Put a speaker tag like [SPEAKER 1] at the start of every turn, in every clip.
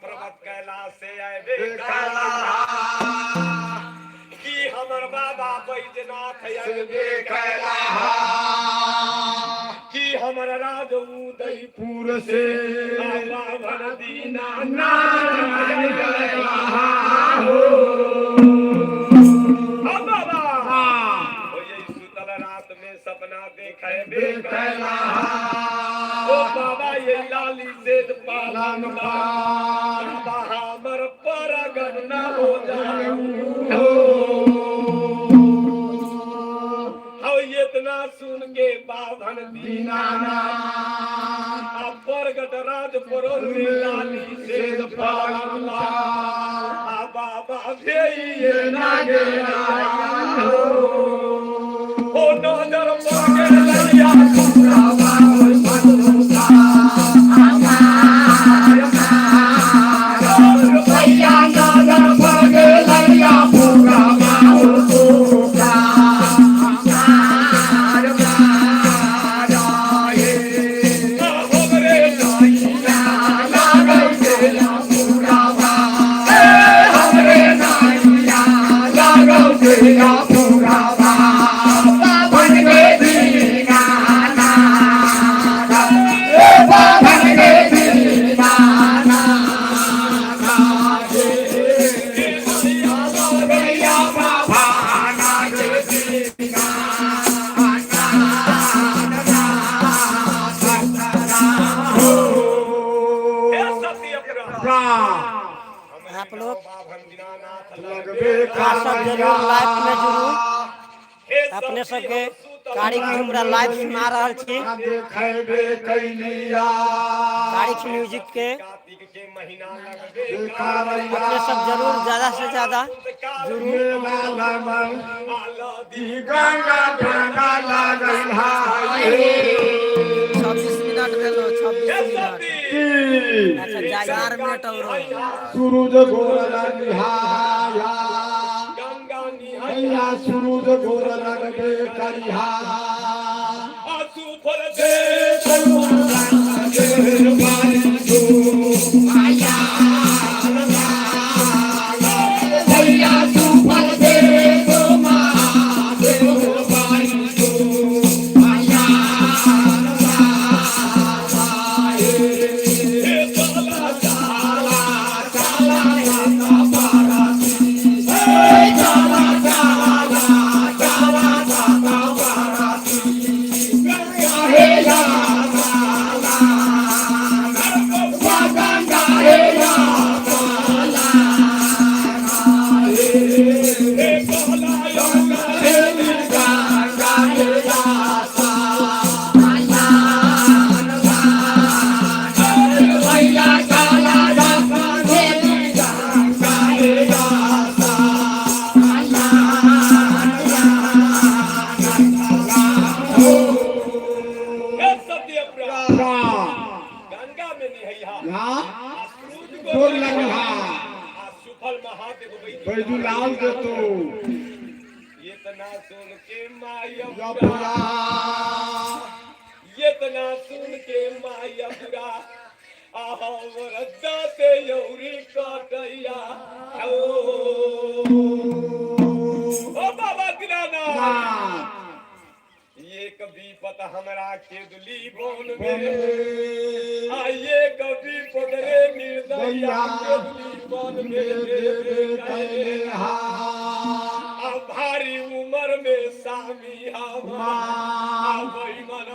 [SPEAKER 1] पर्वत कैलाश से आए कि हमर बाबा बैजनाथ कि हमर राज उदयपुर से बाबा दीना रात में सपना देखे ओ बाबा ये लाली से पालन बाबा हमर परगट न हो जाए इतना सुन के बाभन दीनानाथ परगट राज परोल में लाली से पालन बाबा भेइए ना गे ओ नजर पगे ललिया बाबा भैया नजर पगे ललिया पूरा
[SPEAKER 2] आप लोग सब जरूर लाइव में जुड़ू अपने सबके तारीख हमरा लाइव सुना रहल छी तारीख म्यूजिक के अपने सब जरूर ज्यादा से ज्यादा जुड़ू 26 मिनट भेलो 26 मिनट अच्छा 4 मिनट और
[SPEAKER 3] सूरज गोरल निहाया गंगा सूरज गोरल के करिहा
[SPEAKER 1] आसु फल दे
[SPEAKER 3] माया भैया तू फल दे तो बैजूलाल दे तो
[SPEAKER 1] इतना सुन के माया
[SPEAKER 3] पूरा
[SPEAKER 1] इतना सुन के माया पूरा दाते यौरी कटैया ओ बाबा दीनानाथ ये कभी पता हमरा के दुली बोन में आइए कभी पकड़े निर्दया के दुली बोन में कैले हा भारी उम्र में सामी हवा वही मन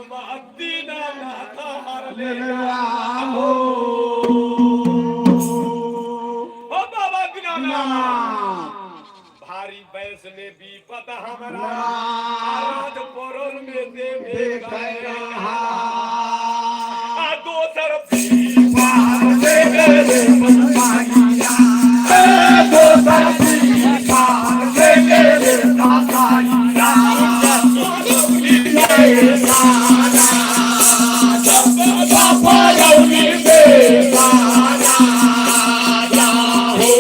[SPEAKER 1] दीना माथा हर ले
[SPEAKER 3] हो
[SPEAKER 1] ओ बाबा दीनानाथ भारी बैस में भी पता हमरा राज परोल में देवे गया दोसर पार देवे पाइया दोसर पार देवे पाइया बाबा यौनी दे
[SPEAKER 3] हो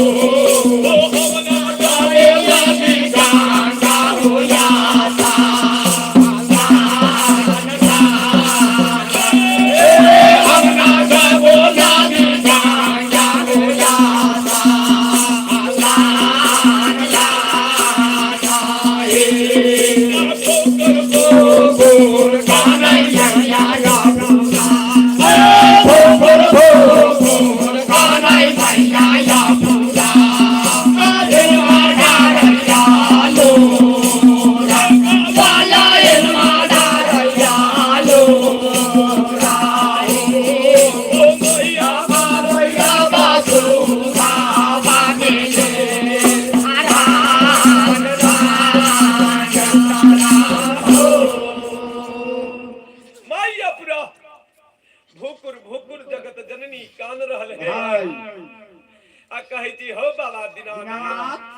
[SPEAKER 1] कहे जी हो बाबा दीनानाथ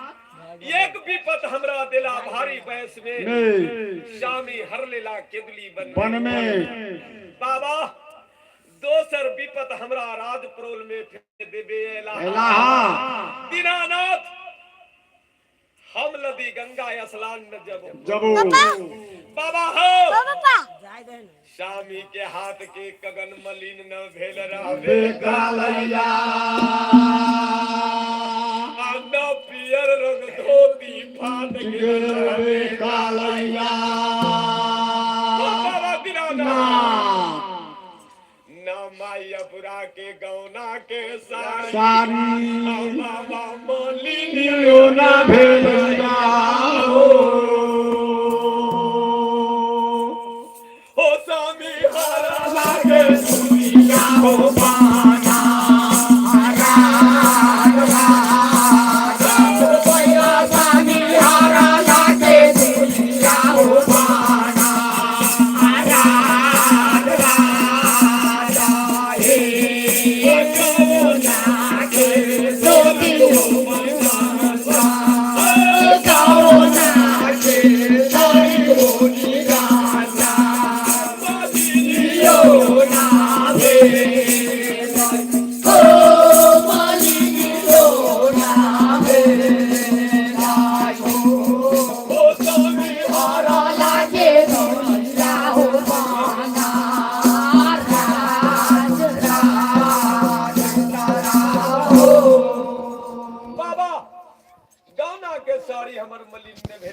[SPEAKER 1] एक विपत हमरा दिला भारी बैस में शामी हर लेला केदली बन में बाबा दोसर विपत हमरा राजप्रोल में फिर देवे एलाहा दीनानाथ हम नदी गंगा स्नान में जबो बाबा हो शामी के हाथ के कगन मलिन न भेल रहबे कालैया न पियर रंग धोती फाट गेल रहबे कालैया बाबा दीनानाथ न मायापुरा के गौना के सारी बाबा मलिनियो न भेल हो स्वामी हरा लागे दुनिया हो पाना
[SPEAKER 3] स्वामी हरा लागे दुनिया हो पाना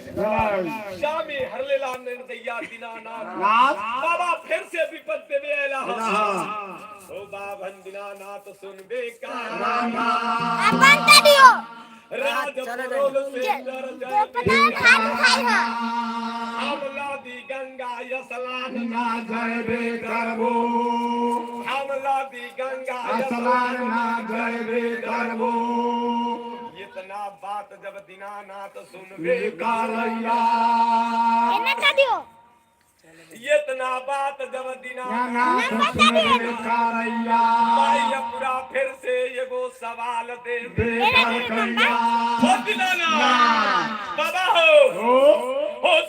[SPEAKER 1] शामी हरलेला दैया दीनानाथ बाबा फिर से विपद पे वेला ओ बाबन दीनानाथ सुनबे का
[SPEAKER 4] बनता दियो
[SPEAKER 1] राज परोल से डर
[SPEAKER 4] पता खाई है
[SPEAKER 1] हमला दी गंगा स्नान ना जयबे करबो हमला दी गंगा स्नान ना जयबे करबो इतना बात जब दीनानाथ सुनबे कालैया
[SPEAKER 4] इतना दियो
[SPEAKER 1] इतना बात जब दीनानाथ सुनबे कालैया मायापुरा फिर से एगो सवाल दे दीनानाथ बाबा हो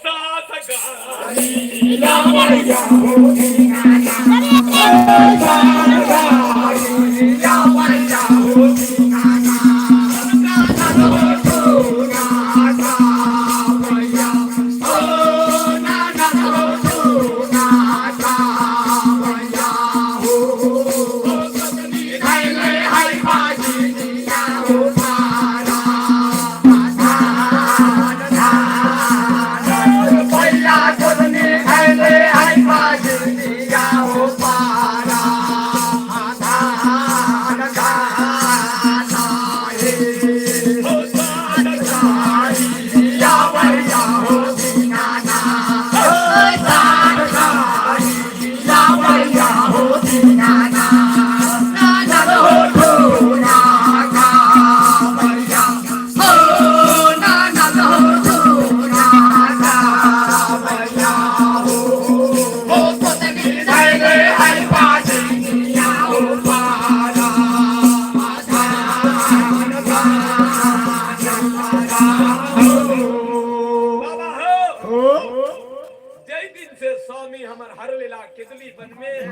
[SPEAKER 1] सास गाई
[SPEAKER 3] रामैया हो दीनानाथ रामैया हो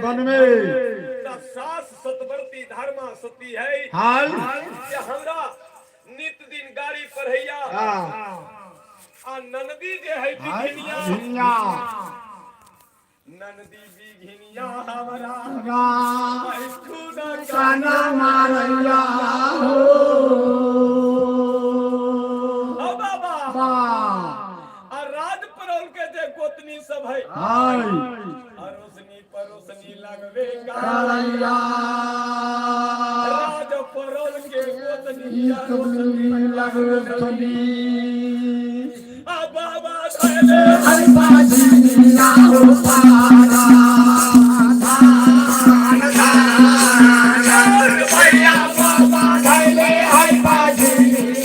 [SPEAKER 1] बन में सास सतवर्ती धर्मा सती है हाल ये हमरा नित दिन गाड़ी पढ़ैया आ ननदी जे है बिघिनिया ननदी बिघिनिया हमरा खुदा काना मारैया हो बाबा आ राज परोल के जे गोतनी सब है परोसनी लगवे कालैया राज परोल के गोतनी लगवे आ बाबा धैले
[SPEAKER 3] हरि बाजी ना हो पारा भैया बाबा धैले हरि बाजी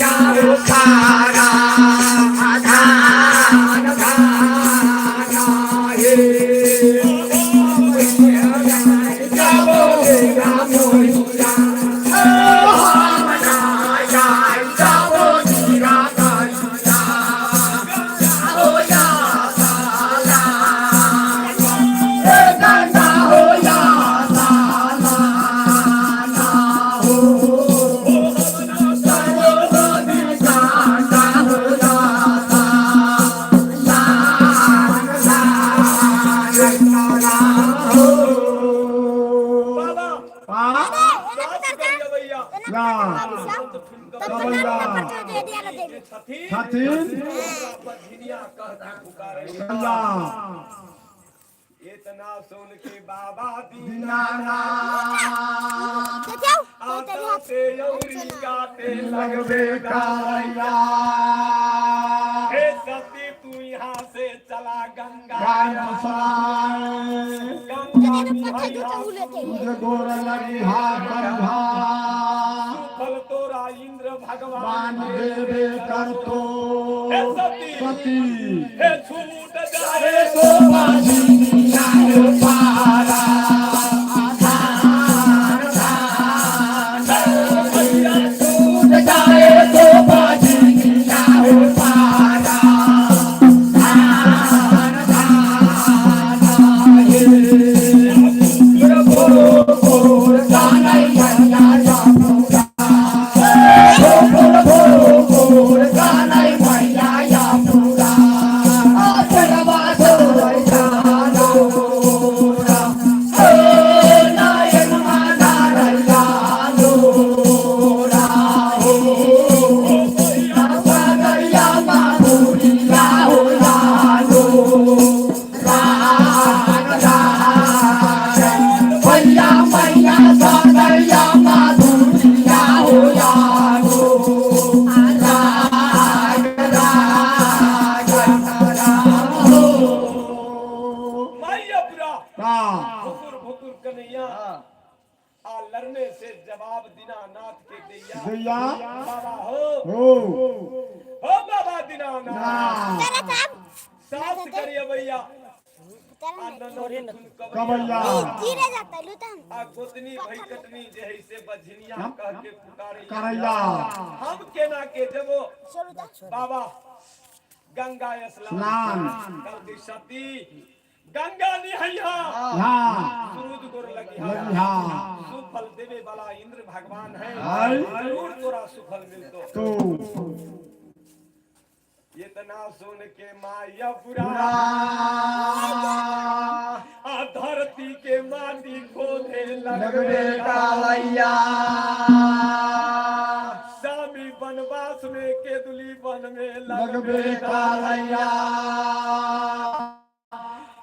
[SPEAKER 3] ना हो पारा
[SPEAKER 4] तब
[SPEAKER 3] कबैया
[SPEAKER 4] नंबर दे दिया ना दे
[SPEAKER 3] छथिन
[SPEAKER 1] बझिनिया कहता पुकारे
[SPEAKER 3] कबैया
[SPEAKER 1] इतना सुन के बाबा
[SPEAKER 3] दीनानाथ
[SPEAKER 4] तो जाओ तो
[SPEAKER 1] आता
[SPEAKER 4] तेरे हाथ
[SPEAKER 1] से यौरी गाते
[SPEAKER 3] लगबे काया
[SPEAKER 1] हे सती तू यहाँ से चला गंगा
[SPEAKER 3] गाय मसाए
[SPEAKER 1] गंगा
[SPEAKER 4] तेरे पत्थर जो
[SPEAKER 1] मुहैया
[SPEAKER 4] चबुले थे
[SPEAKER 3] तुझे गोर लगी हाथ कंधा
[SPEAKER 1] फल तोरा इंद्र भगवान
[SPEAKER 3] मान देवे कर तो
[SPEAKER 1] हे सती
[SPEAKER 3] सती
[SPEAKER 1] हे छूट जाए
[SPEAKER 3] तो बाजी नायो पारा आधार धान टूट जाए तो बाजी नायो पारा धान धान ये गोर गानैया या पूरा गोर गानैया या पूरा
[SPEAKER 1] भुकुर भुकुर कन्हैया आ लड़ने से जवाब दीनानाथ के दैया बाबा हो बाबा दीनानाथ
[SPEAKER 4] तेरा काम
[SPEAKER 1] साफ करिए भैया
[SPEAKER 3] कबैया
[SPEAKER 4] गिरे जाता है लुटन
[SPEAKER 1] आ गोतनी भई कटनी जे है से बझनिया कह के पुकारे
[SPEAKER 3] करैया
[SPEAKER 1] हम केना के देबो
[SPEAKER 4] चलो
[SPEAKER 1] बाबा गंगा स्नान
[SPEAKER 3] स्नान
[SPEAKER 1] करती सती गंगा निहैया
[SPEAKER 3] हाँ
[SPEAKER 1] सूरज गोर लगी
[SPEAKER 3] लगी हाँ
[SPEAKER 1] सुफल देवे वाला इंद्र भगवान है
[SPEAKER 3] है।
[SPEAKER 1] जरूर तोरा सुफल मिलतो
[SPEAKER 3] तो
[SPEAKER 1] इतना सुन के माया पुरा आ धरती के माटी खोदे लगबे
[SPEAKER 3] कालैया
[SPEAKER 1] स्वामी वनवास में केदुली वन में
[SPEAKER 3] लगबे कालैया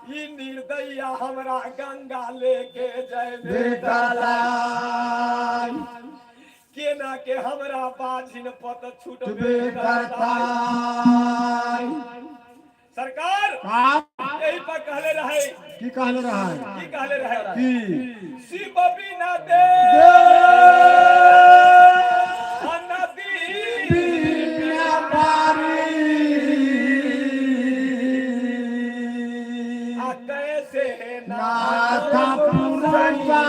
[SPEAKER 1] ई निर्दया हमरा गंगा लेके जाए
[SPEAKER 3] बेकालाई
[SPEAKER 1] केना के हमरा बाझिन पत छूटबे
[SPEAKER 3] बेकरताई
[SPEAKER 1] सरकार यही पर कहले रहे
[SPEAKER 3] की कहले रहा
[SPEAKER 1] की कहले रहे
[SPEAKER 3] की
[SPEAKER 1] शिव बिना दे
[SPEAKER 3] बिना पारी
[SPEAKER 1] आ कैसे
[SPEAKER 3] नाथा पुरैया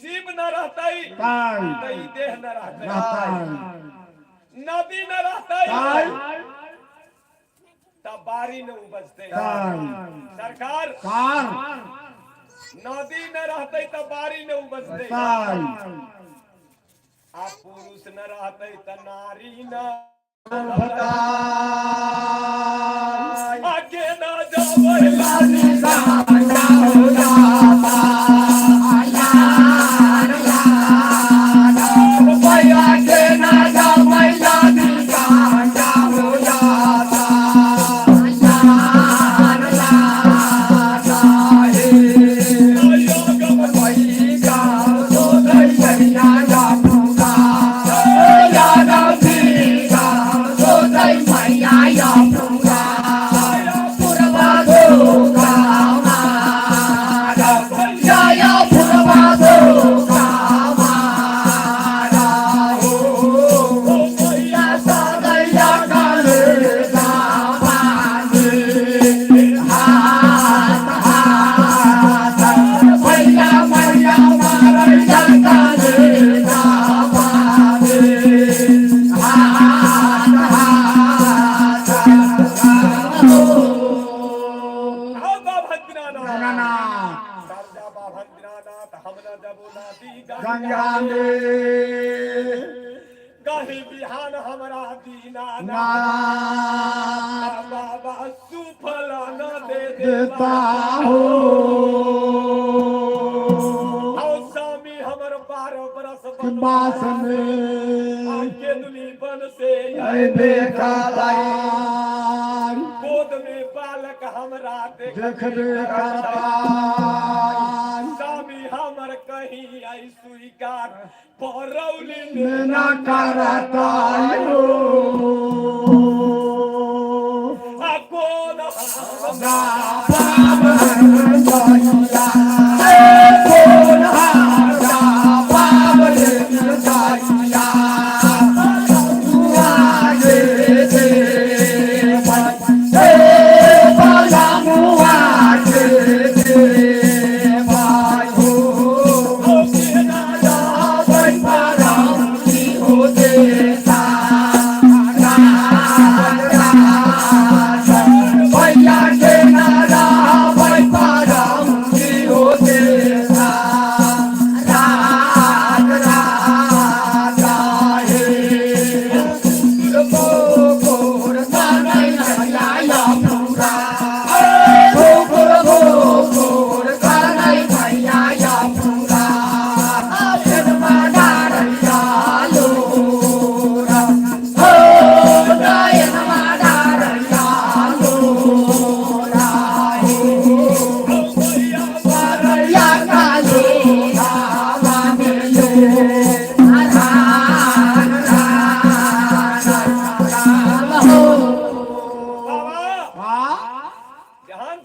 [SPEAKER 1] शिव न रहतई तई देह न रहतई नदी न रहतई तब बारी न उपजते सरकार नदी न रहते तब बारी न उपजते आ पुरुष न रहते त नारी न आगे न जावे लाली कहीं बिहान हमरा दीना बाबा सुफल न दे
[SPEAKER 3] देता हो बास में
[SPEAKER 1] केदुली बन से
[SPEAKER 3] देखा
[SPEAKER 1] गोद में बालक हमरा
[SPEAKER 3] देख करता
[SPEAKER 1] स्वामी हमर कहीं आई स्वीकार परौली
[SPEAKER 3] न करता
[SPEAKER 1] कौन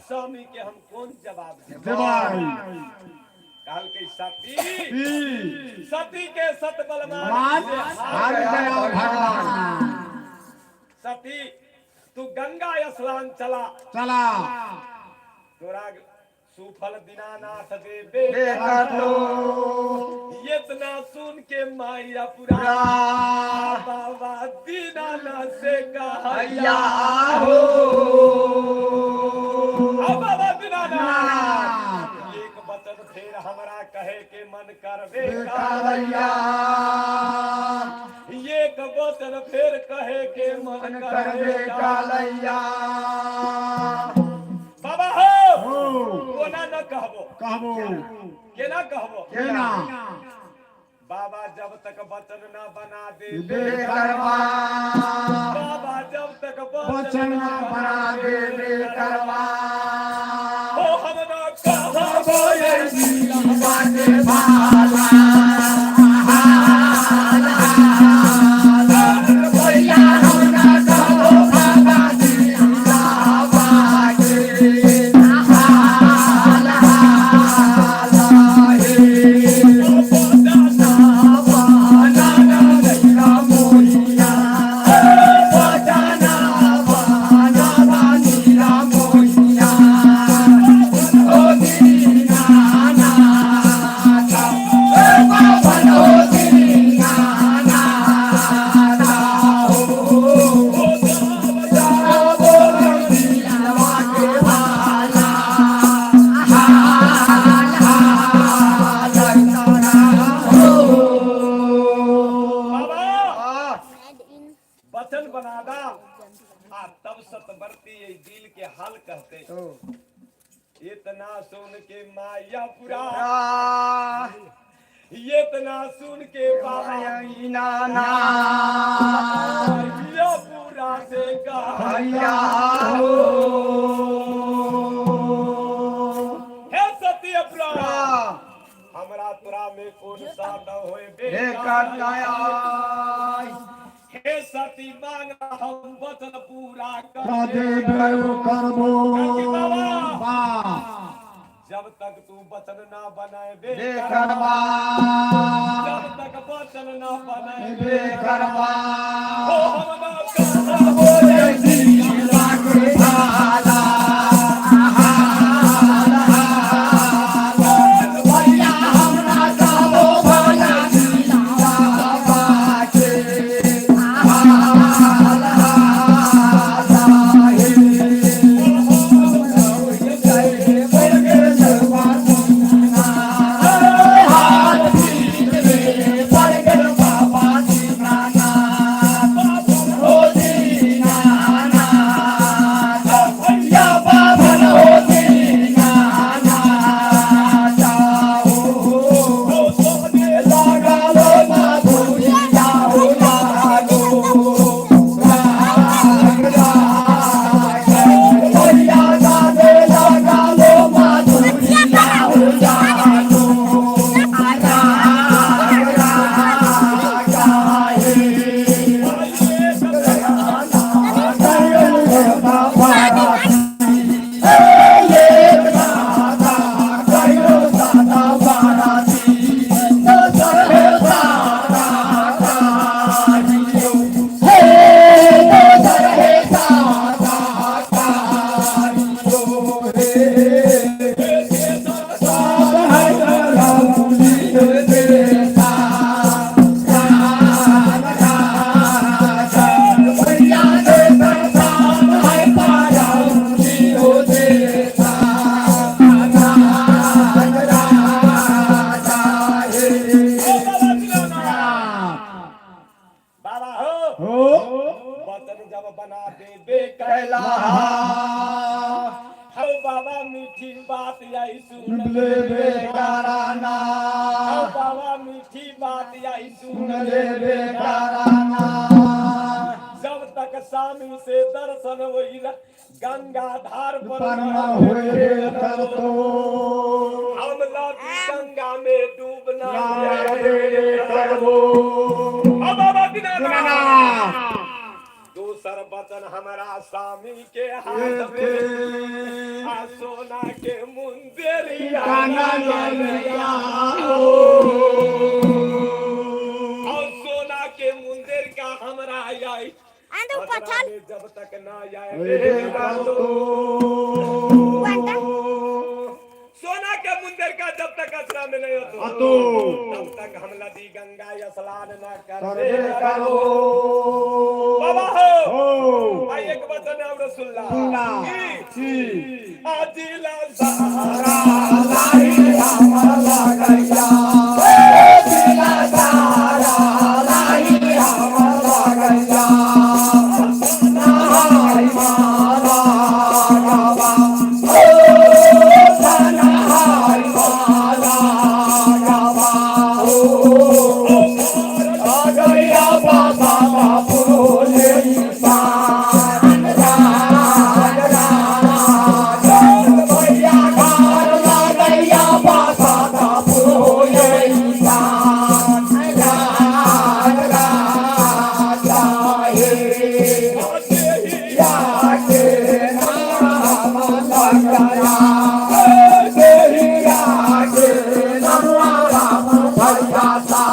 [SPEAKER 1] स्वामी के हम कौन जवाब काल के सती के सत बलवान सती तू गंगा स्नान चला तोरा सुफल दीनानाथ दे इतना सुन के माया पुरा बाबा दीनानाथ से कहया हो बाबा दीनानाथ एक वचन फिर हमरा कहे के मन करबे कालैया एक वचन फिर कहे के मन करबे कालैया बाबा हो कोना न कहबो केना कहबो बाबा जब तक वचन न बना दे बाबा जब तक वचन न बना दे ओ हम न कहबो ये बाटे भाला वचन बनादा तब सतवर्ती दिल के हाल कहते इतना सुन के माया पुरा इतना सुन के बाबा पूरा से कहया हो हे सत्य पुरा हमरा तोरा में कौन सा न होए बेकार हे सती मांग हम वचन पूरा करबो जब तक तू वचन ना बनाए बेकरवा जब तक वचन ना बनाए बेकरवा ओ हम ना कहबो ये लागे भाला बाबा मीठी बात आई
[SPEAKER 3] सुन
[SPEAKER 1] सुन
[SPEAKER 3] ले बेकाराना
[SPEAKER 1] जब तक स्वामी से दर्शन वही गंगाधार पर
[SPEAKER 3] पर
[SPEAKER 1] न
[SPEAKER 3] न
[SPEAKER 1] हुए
[SPEAKER 3] हुए तर तो
[SPEAKER 1] हम लौटी गंगा में डूबना
[SPEAKER 3] रे करबो
[SPEAKER 1] बाबा दीनानाथ
[SPEAKER 3] दीनानाथ
[SPEAKER 1] दूसर वचन हमारा स्वामी के हाथ में आ सोना के मुंदेरिया
[SPEAKER 3] गाना लिया
[SPEAKER 1] और सोना के मुंदेर का हमरा आई
[SPEAKER 4] आंधू
[SPEAKER 1] खतरा
[SPEAKER 4] पथल
[SPEAKER 1] में जब तक ना आए
[SPEAKER 3] रे करबो
[SPEAKER 1] सोना के मुंदेर का जब तक खतरा में नहीं होतो
[SPEAKER 3] अतो
[SPEAKER 1] तब तक हम नदी गंगा स्नान न
[SPEAKER 3] करबे
[SPEAKER 1] करते
[SPEAKER 3] करबो
[SPEAKER 1] बाबा हो
[SPEAKER 3] हो
[SPEAKER 1] आई एक वचन हम रसूलुल्लाह
[SPEAKER 3] सुनला
[SPEAKER 1] जी आदिला सहारा
[SPEAKER 3] लाई हमारा गैया दिला सारा लाई हमारा गैया नाई मारा गावा ओ सनाई मारा गावा ओ आ गया बाबा फूले ईमान राज राज भैया घर लगैया बाबा फूले ईमान राज राज या के नाम लगया देहिया के नाम राम भैया सा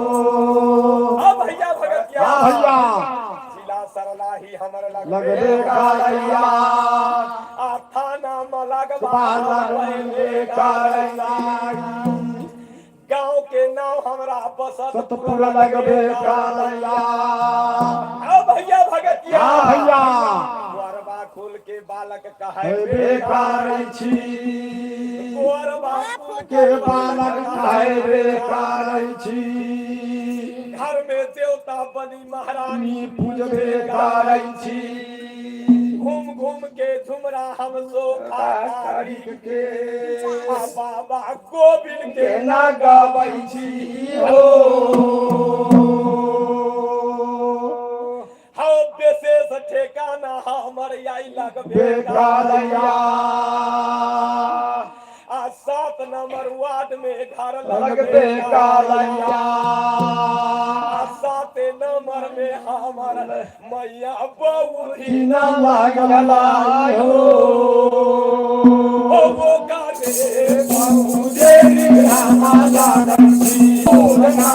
[SPEAKER 1] अब भैया भगत क्या
[SPEAKER 3] भैया
[SPEAKER 1] जिला सरला ही हमर
[SPEAKER 3] लगबे कालैया
[SPEAKER 1] आथा नाम लगवा
[SPEAKER 3] लगबे कालैया
[SPEAKER 1] गांव के नाम हमरा बसत
[SPEAKER 3] सतपुर लगबे कालैया
[SPEAKER 1] अब भैया भगत क्या
[SPEAKER 3] भैया
[SPEAKER 1] द्वारबा खोल के बालक कहे
[SPEAKER 3] हेबे कारै छी
[SPEAKER 1] द्वारबा खोल
[SPEAKER 3] के बालक हेबे कारै छी
[SPEAKER 1] घर में देवता बनी महारानी
[SPEAKER 3] नी पूजबे कारै छी
[SPEAKER 1] घूम घूम के झुमरा हम सो
[SPEAKER 3] तारीख के
[SPEAKER 1] बाबा गोविंद के
[SPEAKER 3] के ना गाबै छी हो
[SPEAKER 1] हौ विशेष ठेकाना हमर आई लगबे
[SPEAKER 3] बेकालैया
[SPEAKER 1] आ 7 नंबर वार्ड में घर
[SPEAKER 3] लगबे कालैया
[SPEAKER 1] आ 7 नंबर में हमर मैया बउरी
[SPEAKER 3] न लागला हो
[SPEAKER 1] ओ वो गाने
[SPEAKER 3] मुझे रामा लागसी पूर्णा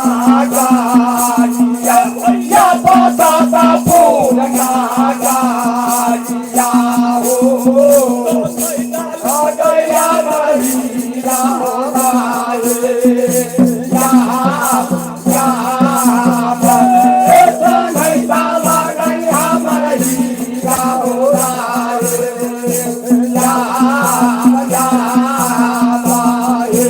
[SPEAKER 3] गाजिया भैया पासा ता पूर्णा गाजिया हो आ गया बहिरा गाए या या बस नहीं बाबा गई हमर हीरा हो गाए या या बाए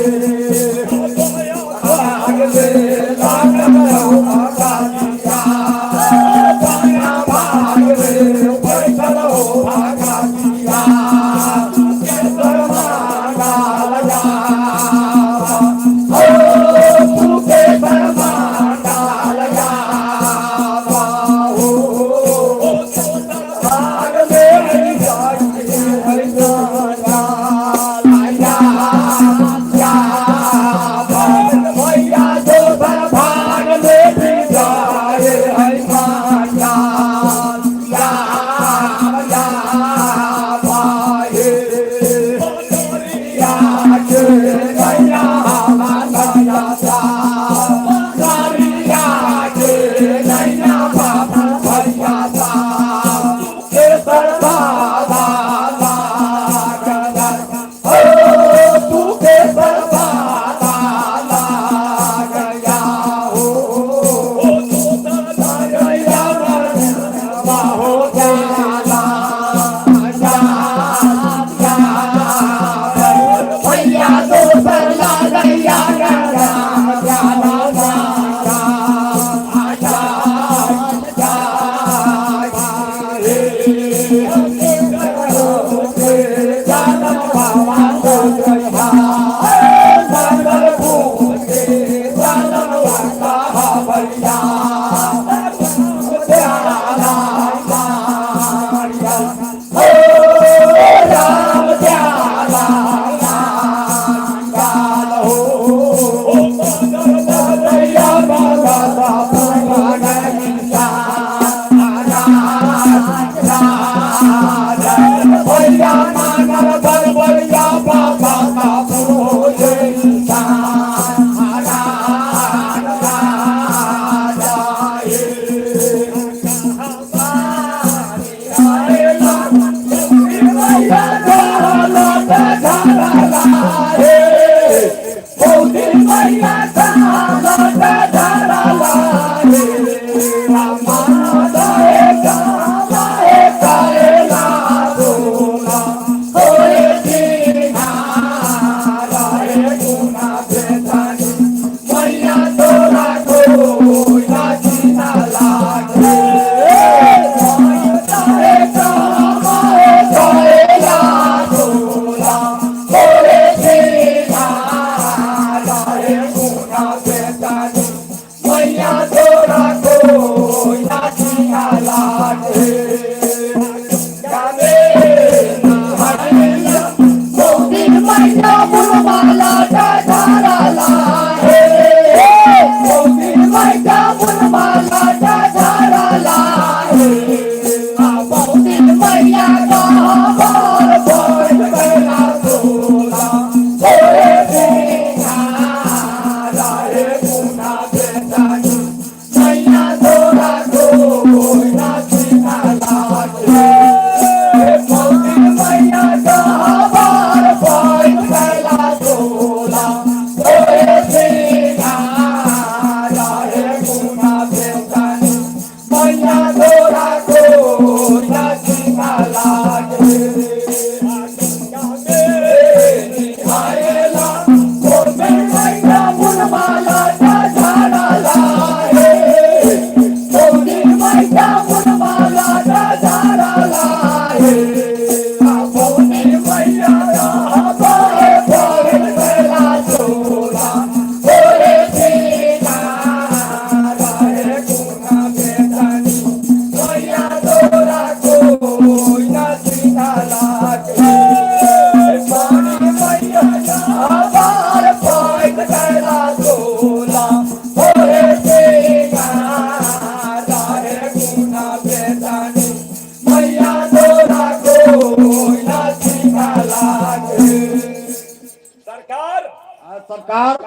[SPEAKER 3] सरकार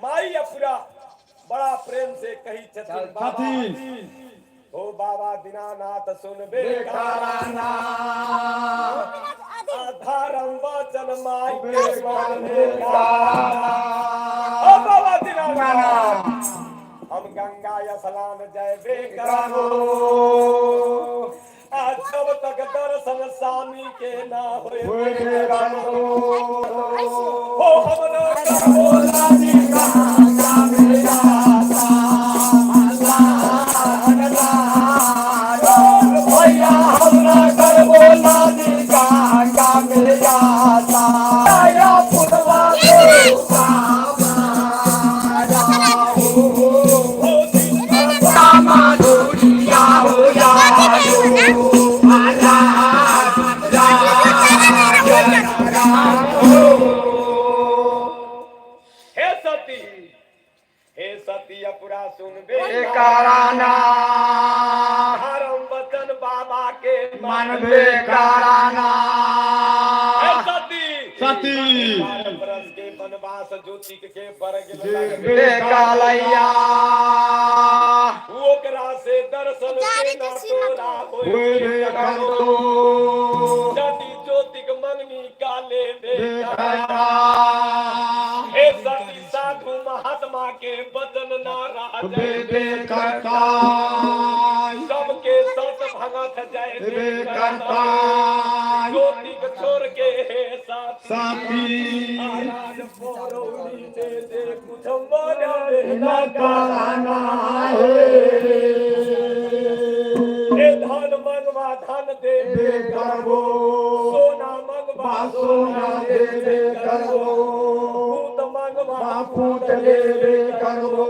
[SPEAKER 1] माई अपुरा बड़ा प्रेम से कही छथिन बाबा हो बाबा दीनानाथ सुन बेकाराना आधारम वचन माई के बेकाराना ओ बाबा दीनानाथ हम गंगा स्नान जय बेकरानो आज जब तक दर्शन स्वामी के ना होए हो हम बोला जी का मेरा भैया हमरा कर बोला जी का मेरा आया पुरवा पुरा सुन बेकाराना धर्म वचन बाबा के मन बेकाराना
[SPEAKER 3] सती
[SPEAKER 1] बरस के वनवास ज्योति के वर्ग
[SPEAKER 3] बेकालैया
[SPEAKER 1] ओकरा से दर्शन के ना तोरा होए जति ज्योतिक मंगनी काले बेकारा हे सती साधु महात्मा के वचन ना
[SPEAKER 3] बेकरता
[SPEAKER 1] सबके सत भगत जय
[SPEAKER 3] बेकरता
[SPEAKER 1] ज्योतिक छोड़ के हे
[SPEAKER 3] साथी
[SPEAKER 1] आज पौरौनी दे कुछ मन
[SPEAKER 3] न कराना
[SPEAKER 1] हे धन मंगवा धन दे
[SPEAKER 3] करबो
[SPEAKER 1] सोना मंगवा
[SPEAKER 3] सोना दे करबो
[SPEAKER 1] पूत मंगवा
[SPEAKER 3] पूत ले करबो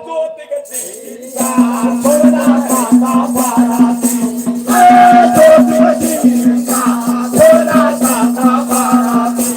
[SPEAKER 1] ज्योतिक जीवा
[SPEAKER 3] सोना का बाराती ज्योतिक जीवा सोना का बाराती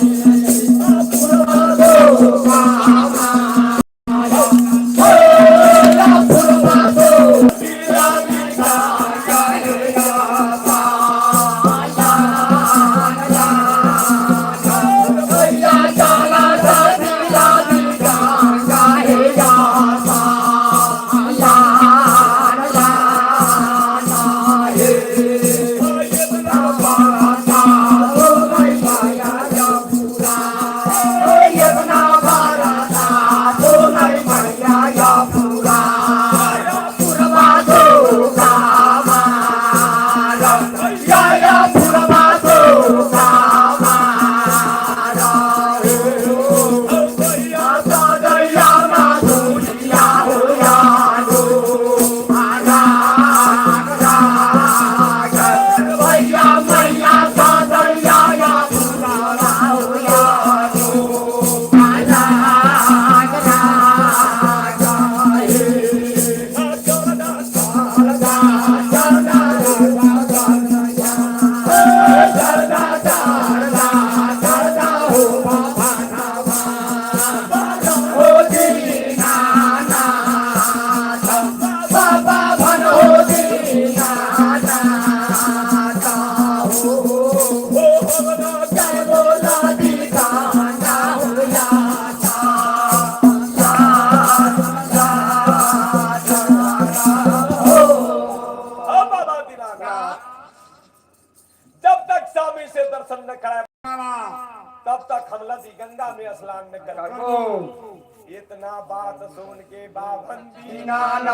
[SPEAKER 1] गंगा में स्नान न कर इतना बात सुन के बाभन दीनानाथ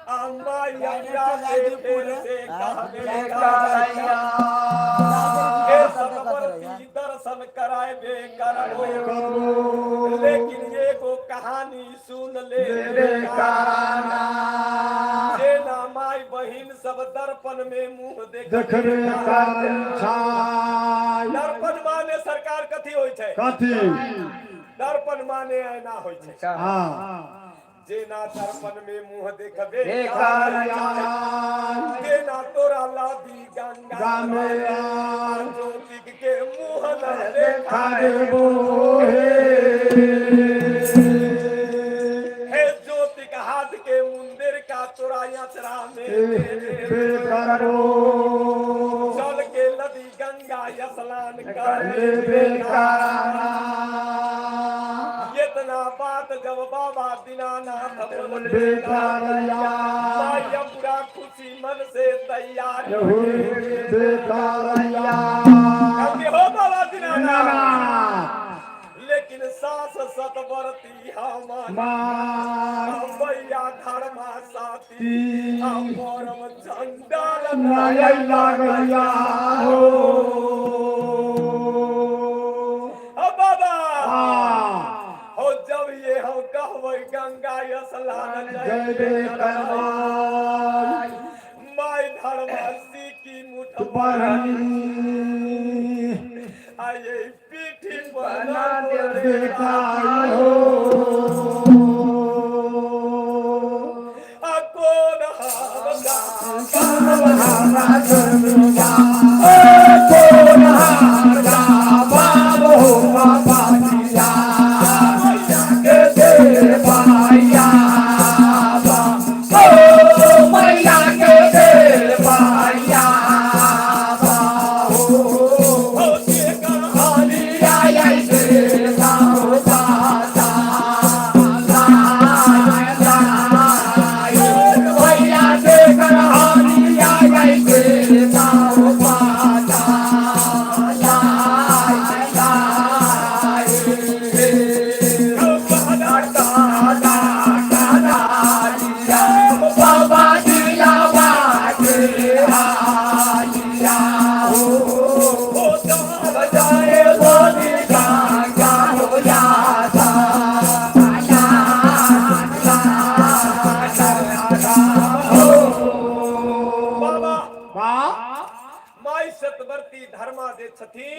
[SPEAKER 1] अम्मा यज्ञा से फिर से कहबे हे सतवर्ती दर्शन कराए बे करो लेकिन ये को कहानी सुन ले बेकाराना सेना माई बहिन सब दर्पण में मुंह देखबे दर्पण माने सरकार कथी होय छै
[SPEAKER 3] कथी
[SPEAKER 1] दर्पण माने ऐना होय छै
[SPEAKER 3] हां
[SPEAKER 1] जेना दर्पण में मुंह देखबे जेना तोरा लादी गंगा में ज्योतिक के मुंह न देखा देबो हे ज्योतिक हाथ के मंदिर का तोरा यात्रा में चल के नदी गंगा गंगा स्नान
[SPEAKER 3] कर
[SPEAKER 1] करे
[SPEAKER 3] बेकारा
[SPEAKER 1] इतना बात जब बाबा दीनानाथ बोल
[SPEAKER 3] बेकारिया
[SPEAKER 1] माया पूरा खुशी मन से तैयार
[SPEAKER 3] हुए बेकारिया
[SPEAKER 1] कभी हो बाबा दीनानाथ लेकिन सास सतवर्ती हमार भैया धर्मा साथी हम परम चंडाल
[SPEAKER 3] नया लागलिया हो
[SPEAKER 1] बाबा हो जब ये हम कहबै गंगा स्नान
[SPEAKER 3] जय
[SPEAKER 1] जय
[SPEAKER 3] करवाई
[SPEAKER 1] माय धर्मासी की मुठ
[SPEAKER 3] बरनी
[SPEAKER 1] आये पीठी पर
[SPEAKER 3] बना
[SPEAKER 1] ना
[SPEAKER 3] दे
[SPEAKER 1] दे
[SPEAKER 3] बेकार हो
[SPEAKER 1] कौन हावदा
[SPEAKER 3] हमारा जन्मा कौन हारा बाब हो बाबा दिया के दे पाया ओ मैया के दे पाया
[SPEAKER 1] हो के कहानी
[SPEAKER 3] बाबा दिया
[SPEAKER 1] हो
[SPEAKER 3] बजाए बोली गागा हो जाता
[SPEAKER 1] बाबा माई सतवर्ती धर्मा जे छथी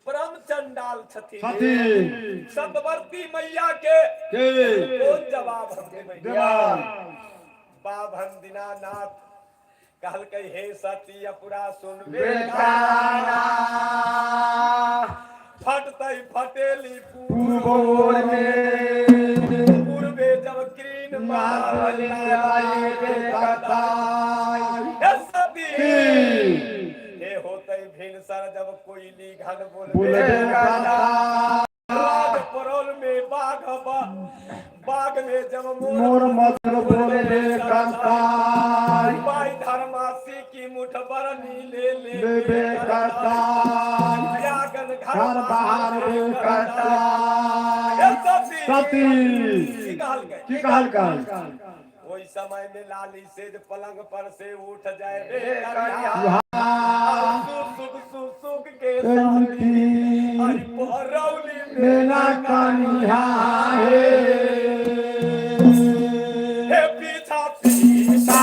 [SPEAKER 1] परम चंडाल छथी सतवर्ती मैया के कौन जवाब हमके मैया बाभन दीनानाथ कहल के हे सती अपरा सुन बेकारा फटतई फटेली
[SPEAKER 3] पूर्वोर में
[SPEAKER 1] पूर्वे जब क्रीन मारली हे सती हे होतई भिनसर जब कोयली घन बोल राज परोल में बाग में जब
[SPEAKER 3] मोर मधुर बोले कंताई
[SPEAKER 1] माई धर्मासी की मुठ बरनी ले
[SPEAKER 3] बे करताई
[SPEAKER 1] यागन
[SPEAKER 3] घर बाहर बे करताई
[SPEAKER 1] हे सती
[SPEAKER 3] सती
[SPEAKER 1] की कहल गए
[SPEAKER 3] की कहल
[SPEAKER 1] ओई समय में लाली सेज पलंग पर से उठ जाए बेकरिया सुख के साथी हरि परौली
[SPEAKER 3] मेरा कन्या है
[SPEAKER 1] हे पीछा पीछा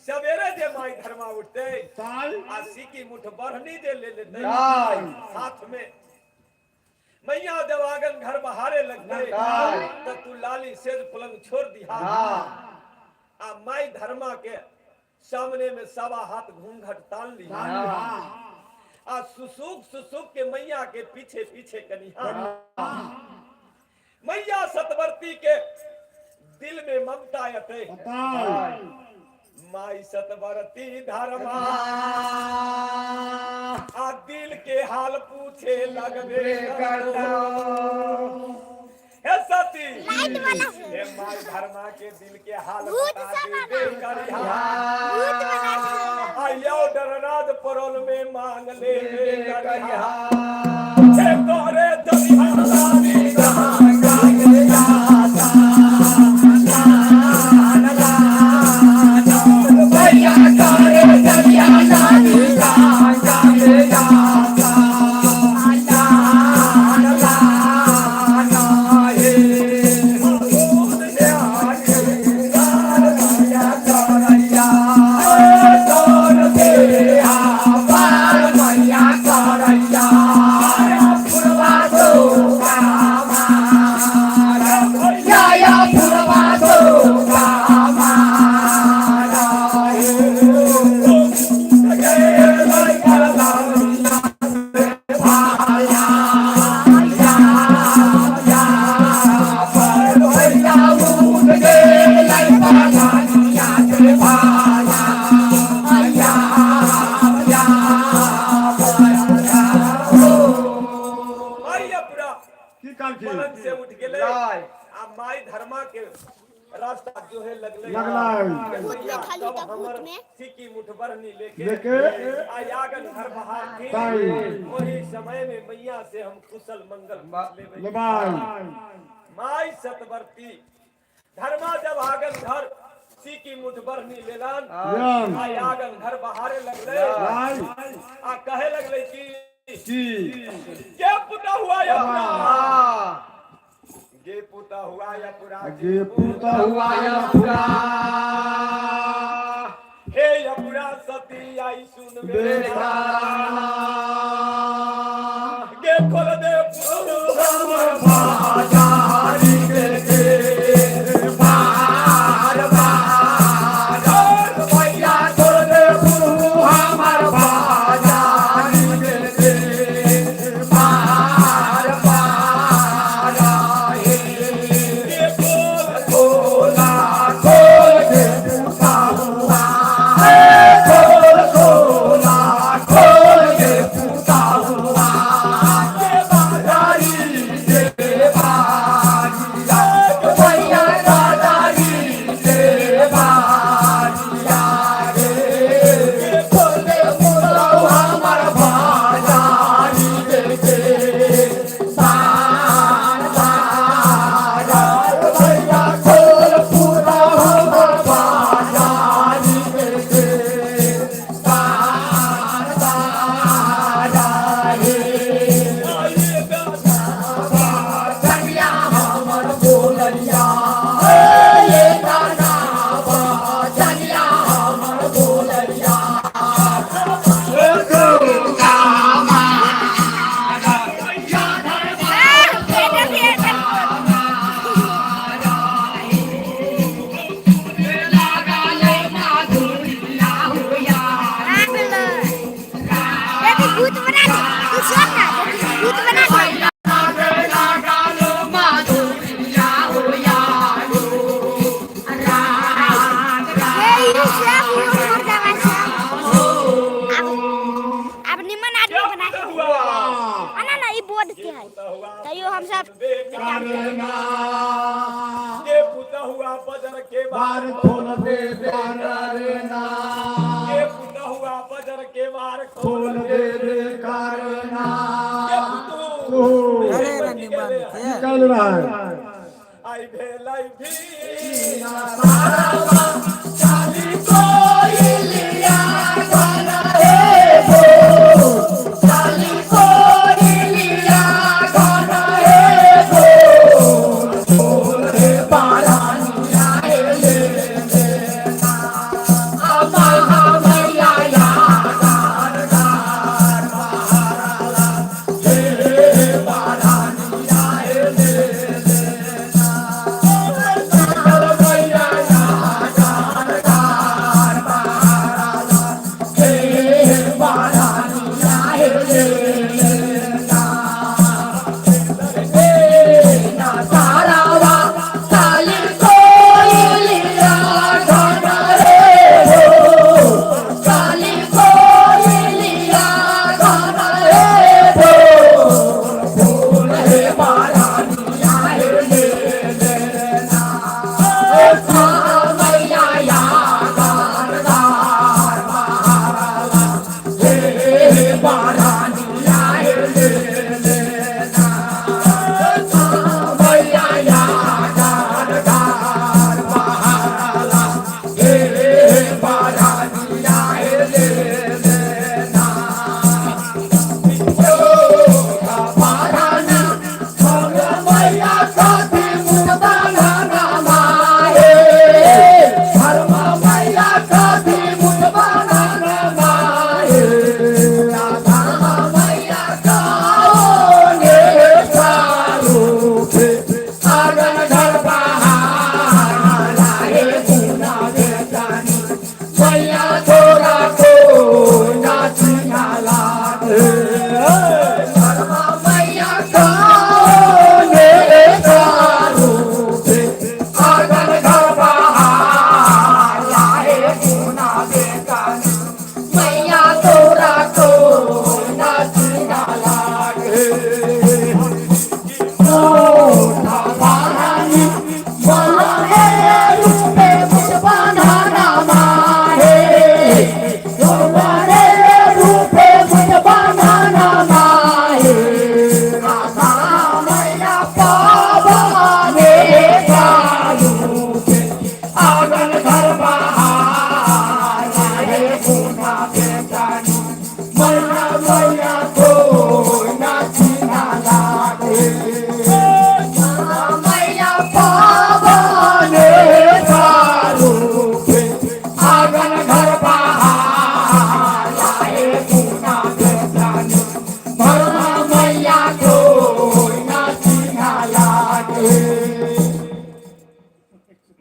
[SPEAKER 1] सवेरे जे माई धर्मा उठते आसी की मुठ बढ़नी दे ले लेते हाथ में मैया जब आंगन घर बहारे लगते तो तू लाली सेज पलंग छोड़ दी आ माई धर्मा के सामने में सवा हाथ घूंघट तान ली आ सुसुक के मैया के पीछे पीछे कनिहा मैया सतवर्ती के दिल में ममता अटे माई सतवर्ती धर्मा आ दिल के हाल पूछे लगबे हे सती
[SPEAKER 4] लाइट वाला है।
[SPEAKER 1] हे माई धर्मा के दिल के हाल
[SPEAKER 4] भूत
[SPEAKER 1] बता
[SPEAKER 4] सवाना।
[SPEAKER 1] दे करिया
[SPEAKER 4] भूत बना दिया।
[SPEAKER 1] आयो डरनाद परोल में मांग ले करिया हे तोरे दरिया लाली कहां गागे जाता
[SPEAKER 3] भैया करे दरिया लाली गागे जाता
[SPEAKER 1] पलंग से उठ गेले
[SPEAKER 3] लाई।
[SPEAKER 1] आ माई धर्मा के रास्ता जो है लगले
[SPEAKER 4] भूत में खाली था, भूत में।
[SPEAKER 1] सिक्की मुठभरनी लेके
[SPEAKER 5] लेके
[SPEAKER 1] आयागन घर बाहर थी
[SPEAKER 5] ताई।
[SPEAKER 1] वही समय में मैया से हम कुशल मंगल पूछ लेबे।
[SPEAKER 5] लबाई
[SPEAKER 1] माई सतवर्ती धर्मा जब आगन घर सिक्की मुठभरनी लेलान
[SPEAKER 5] यान
[SPEAKER 1] आयागन घर बाहर लगले
[SPEAKER 5] लाई
[SPEAKER 1] आ कहे लगले कि
[SPEAKER 5] की
[SPEAKER 1] क्या पुता हुआ या पूरा
[SPEAKER 3] हाँ।
[SPEAKER 1] गे पुता हुआ या पूरा
[SPEAKER 5] गे पूता हुआ या पूरा
[SPEAKER 1] हे या पूरा सती आई सुन मेरे
[SPEAKER 5] बेटा
[SPEAKER 1] गे खोल दे पुता
[SPEAKER 3] बाजारी के बार बार भैया छोड़ दे हमार बाजारी के बार बार
[SPEAKER 1] गे खोल
[SPEAKER 3] खोला खोल के पूछा हुआ खोल खोला खोल के पूछा हुआ ये बाजारी के बाजिया भैया बाजारी के बाजिया रे खोल दे पूरा हमार बाजारी के बार बार भैया खोल पूरा हमार बाजारी के बार बार चलिया हमर बोलरिया ये गाना चलिया हमर बोलरिया
[SPEAKER 4] भूत बना दे, तू छोड़ ना, भूत बना दे। अब निमन आदमी बना के ना ना ई बोर्ड के है तैयो हम सब
[SPEAKER 5] करना
[SPEAKER 1] गे पुता हुआ बजर के
[SPEAKER 5] बार
[SPEAKER 1] बार
[SPEAKER 5] खोल दे करना
[SPEAKER 1] गे पुता हुआ बजर के बार
[SPEAKER 5] खोल दे करना
[SPEAKER 1] गे पुतू
[SPEAKER 5] तू
[SPEAKER 1] अरे
[SPEAKER 5] निकल रहा है
[SPEAKER 1] आई भेलाई भी
[SPEAKER 3] चाली कोई लिया गाना है वो चाली कोई लिया गाना है वो रे पारानिया ले लेना अम्मा मैया यार गार मारा हे पारानिया ले लेना मैया यार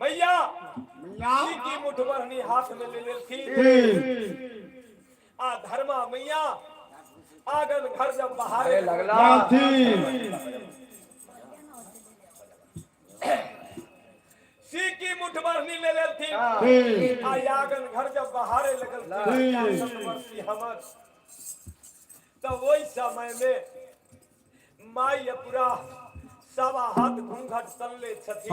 [SPEAKER 1] मैया
[SPEAKER 5] मैया
[SPEAKER 1] जी की मुठभरनी हाथ में ले लेती आ धर्मा मैया आंगन घर जब बहारे लगला सी की मुठभरनी ले लेती आ आंगन घर जब बहारे लगल थी हमर तो वही समय में माई पूरा सवा हाथ घूंघट तनले छथी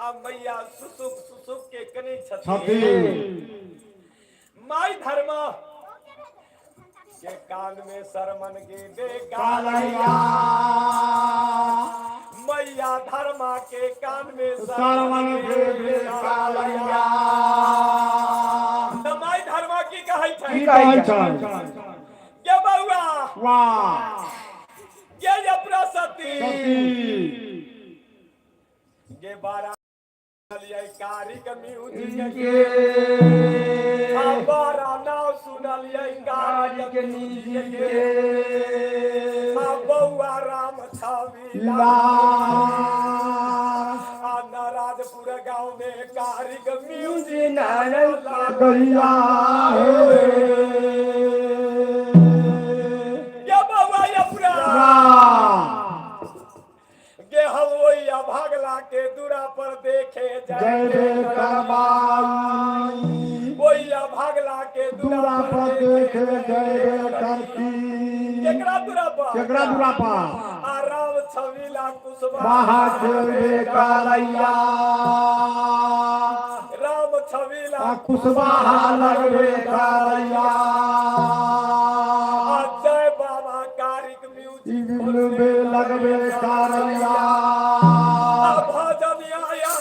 [SPEAKER 1] अब मैया सुसुक के कने छथी माई धर्मा के कान में शरमन के दे कालैया मैया धर्मा के कान में शरमन के दे कालैया तो माई धर्मा की कहै छै के बउआ
[SPEAKER 5] वाह
[SPEAKER 1] ये प्रसति ये बारा लिया कारिक म्यूजिक के बारा नाव सुनलिए कारिक म्यूजिक के बउआ राम छविला नाराजपुर गांव में कारिक म्यूजिक
[SPEAKER 5] गैया
[SPEAKER 1] ये बउआ ये पूरा के हम वही भागला के दूरा पर देखे
[SPEAKER 5] जय करबाई
[SPEAKER 1] वही भागला के
[SPEAKER 5] दूरा पर देखे जय करती केकरा दूरा पर
[SPEAKER 1] आराम छविला कुसुमा
[SPEAKER 5] बाहा के कालैया
[SPEAKER 1] राम छविला
[SPEAKER 5] कुसुमा लगबे कालैया
[SPEAKER 1] जय बाबा कारिक म्यूजिक
[SPEAKER 5] लगबे कालैया
[SPEAKER 1] भजन आया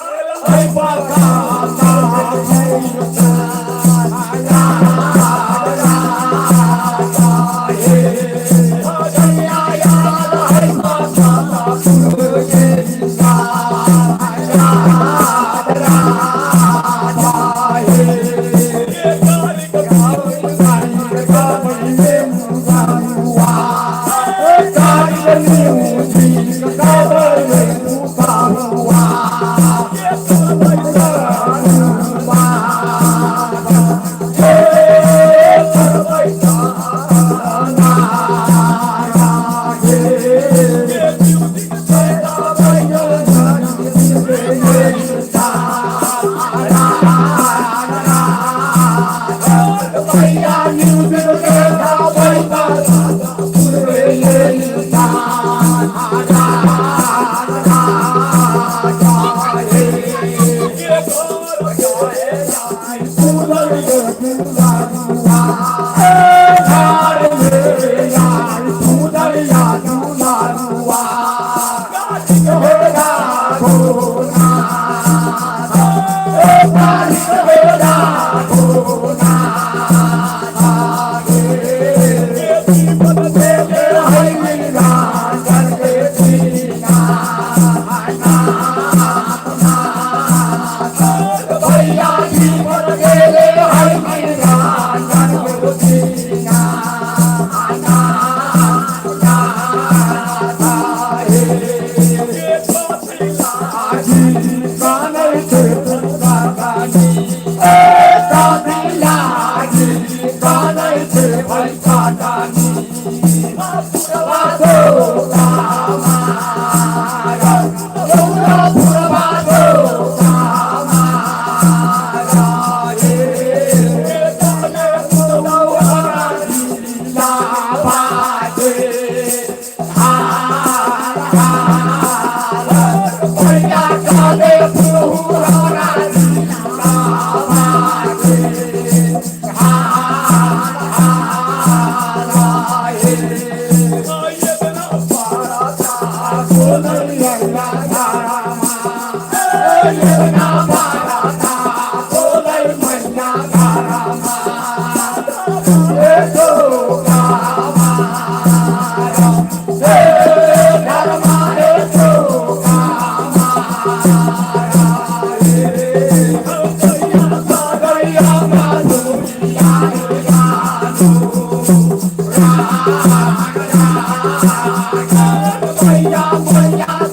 [SPEAKER 3] भैया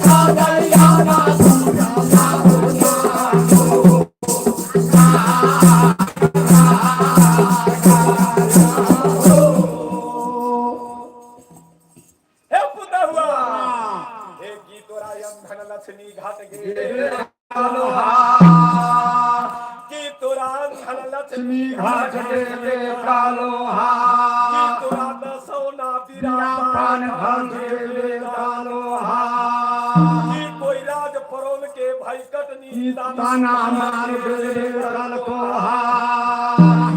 [SPEAKER 1] लक्ष्मी घाट गे की तोरा धन लक्ष्मी
[SPEAKER 5] घाट देवे कालोहा
[SPEAKER 1] की तोरा दसौना
[SPEAKER 5] पान
[SPEAKER 1] बीरा
[SPEAKER 5] घाट देवे कालोहा
[SPEAKER 1] की कोई राज परोल के भाई कटनी
[SPEAKER 5] ताना मार देवे कालोहा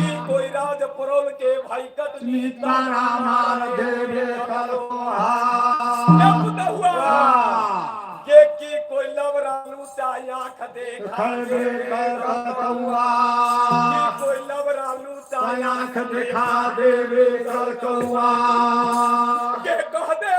[SPEAKER 1] की कोई राज परोल के भाई कटनी
[SPEAKER 5] ताना मार देवे कालोहा
[SPEAKER 1] ये की कोई लवरालू चाहे आँख देखा
[SPEAKER 5] खड़े कर कौआ
[SPEAKER 1] की कोई लवरालू चाहे
[SPEAKER 5] आँख दिखा देवे कर कौआ
[SPEAKER 1] के कह दे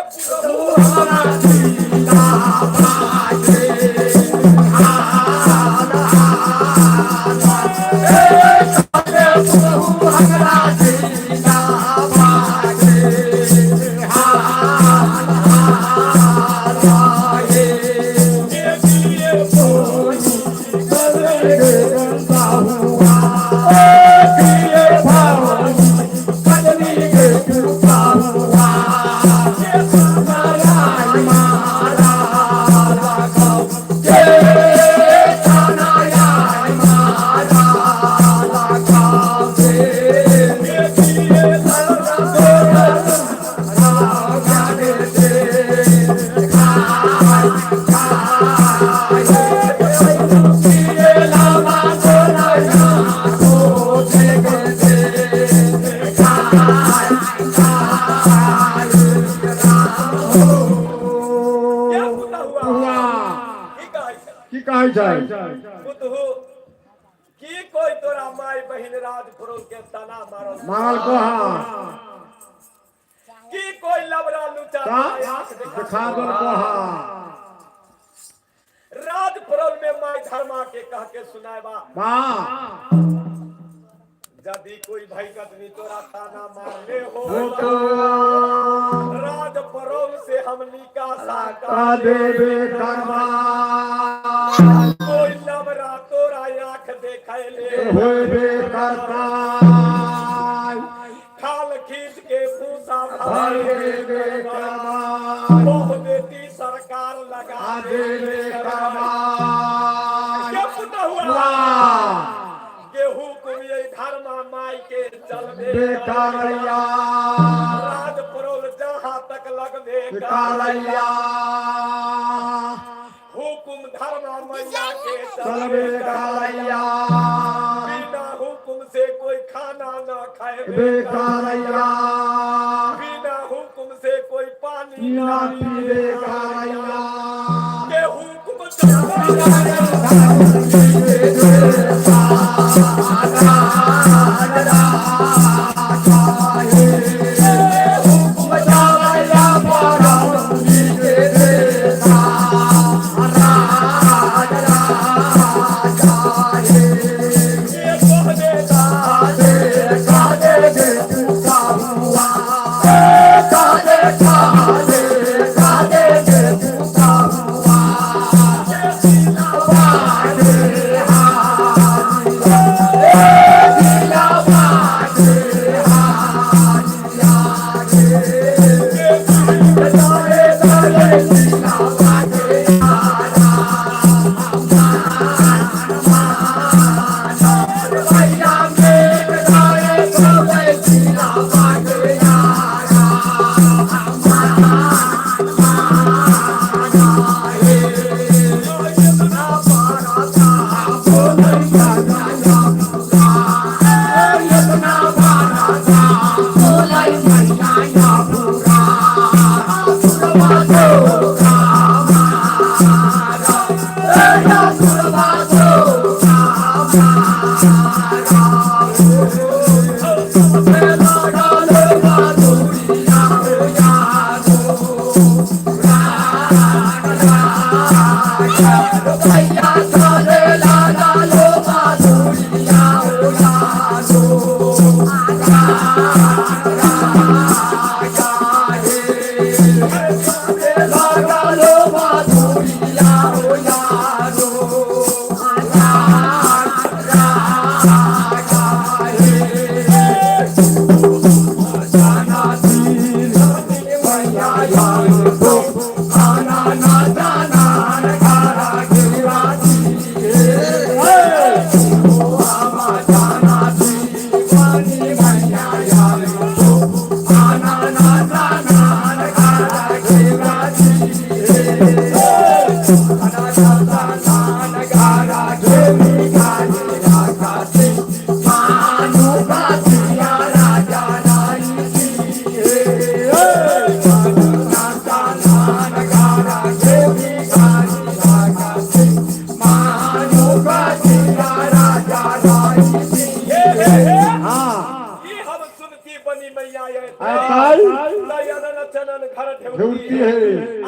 [SPEAKER 5] की कहै छै
[SPEAKER 1] पुतहु की कोई तोरा माई बहिन राज फरोल के तना मारल
[SPEAKER 5] मारल को हाँ
[SPEAKER 1] की कोई लबरा लुचा आँख
[SPEAKER 5] दिखा दो को हाँ
[SPEAKER 1] राज फरोल में माई धर्मा के कह के सुनाएबा
[SPEAKER 5] वाह
[SPEAKER 1] यदि कोई भाई कतनी तोरा ताना मारले हो
[SPEAKER 5] तो
[SPEAKER 1] राज फरोल से हमनी का
[SPEAKER 5] का
[SPEAKER 1] साका
[SPEAKER 5] देवे कर्मा
[SPEAKER 1] कोई लबरा तोरा आँख देखाइले
[SPEAKER 5] होवे करता
[SPEAKER 1] खाल खींच के भूसा
[SPEAKER 5] भाई
[SPEAKER 1] भरे
[SPEAKER 5] देवे कर्मा
[SPEAKER 1] बहु बेटी सरकार लगा
[SPEAKER 5] देवे कर्मा
[SPEAKER 1] क्या पुता हुआ
[SPEAKER 5] वाह
[SPEAKER 1] गेहूं कुमिये धर्मा माई के चलबे
[SPEAKER 5] बेकारैया
[SPEAKER 1] राज परोल जहां तक लगबे
[SPEAKER 5] बेकारैया
[SPEAKER 1] हुकुम धर्मा मैया के
[SPEAKER 5] चलबे बेकारैया
[SPEAKER 1] बिना हुकुम से कोई खाना ना खाए
[SPEAKER 5] बेकारैया
[SPEAKER 1] बिना हुकुम से कोई पानी
[SPEAKER 5] ना पी बेकारैया
[SPEAKER 1] के हुकुम
[SPEAKER 5] आना ना जाना ढेउरती है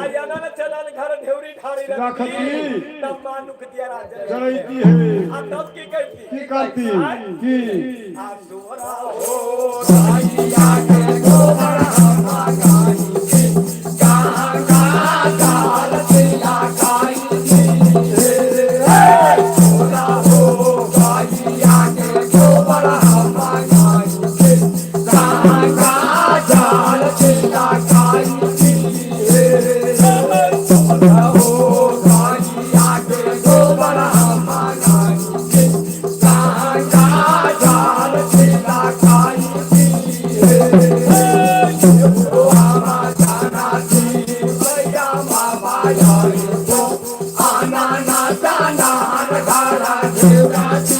[SPEAKER 1] आयाना न चलन घर ढेउरी ढारी
[SPEAKER 5] रखती
[SPEAKER 1] तब मानुक दिया राजा
[SPEAKER 5] चलती है
[SPEAKER 1] आ तब की कहती
[SPEAKER 5] की करती की
[SPEAKER 1] आ दोरा हो
[SPEAKER 3] गाइया के गोबर हमा गाई के कहाँ का जाल तेरा गाई की छोरा हो गाइया के गोबर हमा गाई के कहाँ का जाल तेरा गाई की छोरा हो गाइया के गोबर हमा गाई के कहाँ का जाल तेरा गाई की आना जाना थी भैया बाबा यारी तो आना ना जाना घरा देवरा थी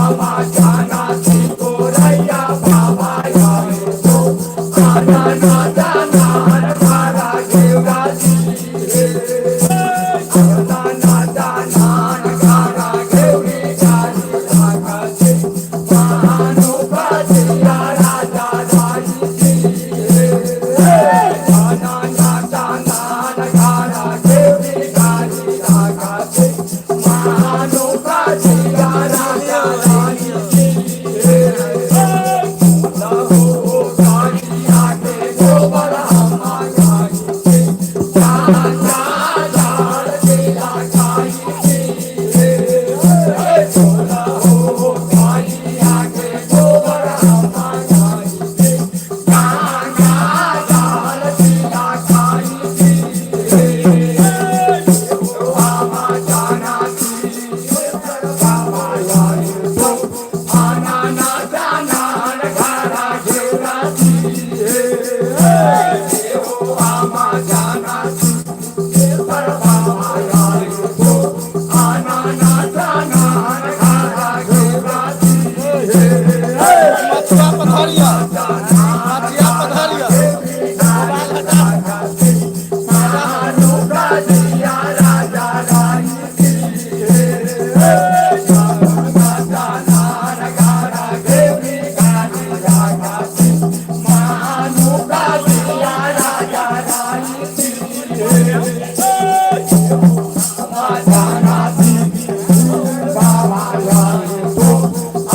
[SPEAKER 3] आना जाना थी तो रैया बाबा यारी तो आना ना जाना घरा देवरा थी आना ना जाना घरा देवरी जानी लागा थी मानो बाजिया राजा राई थी आना ना जाना घरा देवरी जानी लागा थी मानो बाजिया राजा राई थी लहो गाइया के गोबर हमा गाई के राजा जाल तेरा गाई की छोरा हो गाइया के गोबर हमा गाई के राजा जाल तेरा गाई की आमा जाना थी बाबा यारी तो आना ना जाना घरा घेरा थी आमा जाना थी बाबा यारी तो आना ना जाना घरा घेरा थी
[SPEAKER 2] मथिया पधारिया मथिया पधारिया
[SPEAKER 3] मानो गाजिया राजा राई थी जाना घरा घेरी गाजी राजा थी मानो गाजिया राजा राई थी जाना थी बाबा यारी तो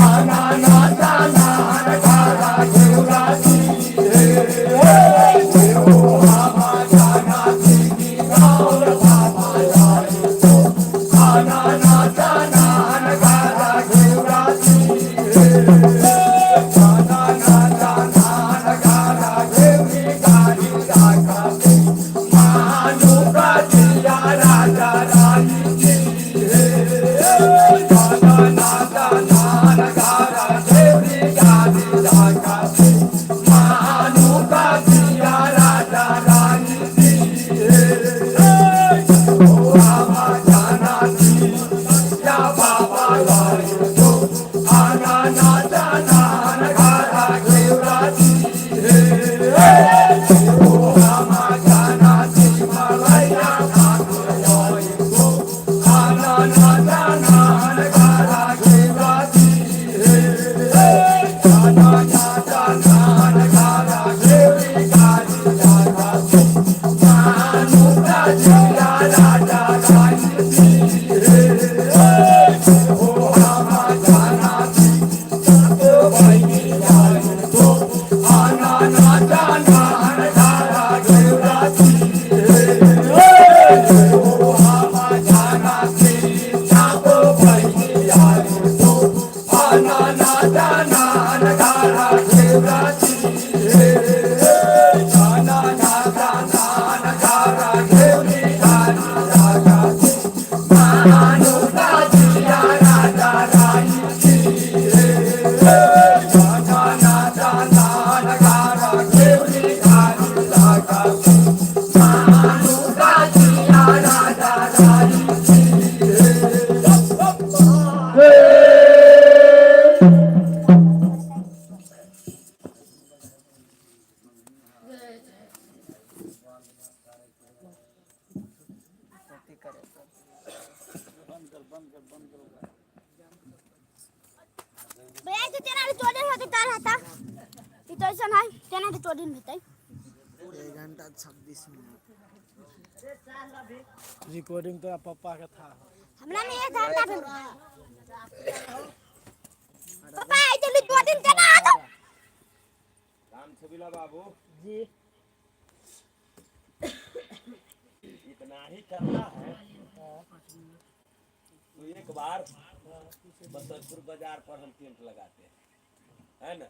[SPEAKER 3] आना ना जाना घरा घेरा थी आमा जाना थी गौर बाबा यारी तो आना ना जाना घरा घेरा थी आना ना जाना घरा घेरी गाड़ी राजा थी मानो गाजिया राजा राई थी आना ना जाना घरा घेरी गाड़ी राजा थी मानो गाजिया राजा राई थी आमा जाना थी या बाबा यारी तो आना ना जाना घरा घेरा थी आमा जाना थी भैया ठाकुर यारी तो आना ना जाना घरा घेरा थी आना ना जाना घरा घेरी गाड़ी राजा थी मानो गाजिया राजा राई थी आमा जाना थी भाई यारी तो आना ना जाना घरा घेरा थी आमा जाना थी भाई यारी तो आना ना जाना घरा घेरा थी आना ना जाना घरा घेरी गाड़ी राजा थी मानो गाजिया राजा राई थी आना ना जाना घरा घेरी गाड़ी राजा थी मानो गाजिया राजा राई थी
[SPEAKER 4] भैया तो तेरा 14 होते तार था कि तो ऐसा है केना के 2 दिन भीतर
[SPEAKER 6] 1 घंटा 26 मिनट
[SPEAKER 2] रिकॉर्डिंग तो पापा का था
[SPEAKER 4] हमरा में 1 घंटा भेल पापा आई जल्दी 2 दिन केना आ गो
[SPEAKER 1] राम छबिला बाबू
[SPEAKER 2] जी
[SPEAKER 1] इतना ही करना है तो एक बार बसंतपुर बाजार पर हम टेंट लगाते हैं है ना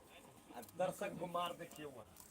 [SPEAKER 1] दर्शक को मार देखिए वहाँ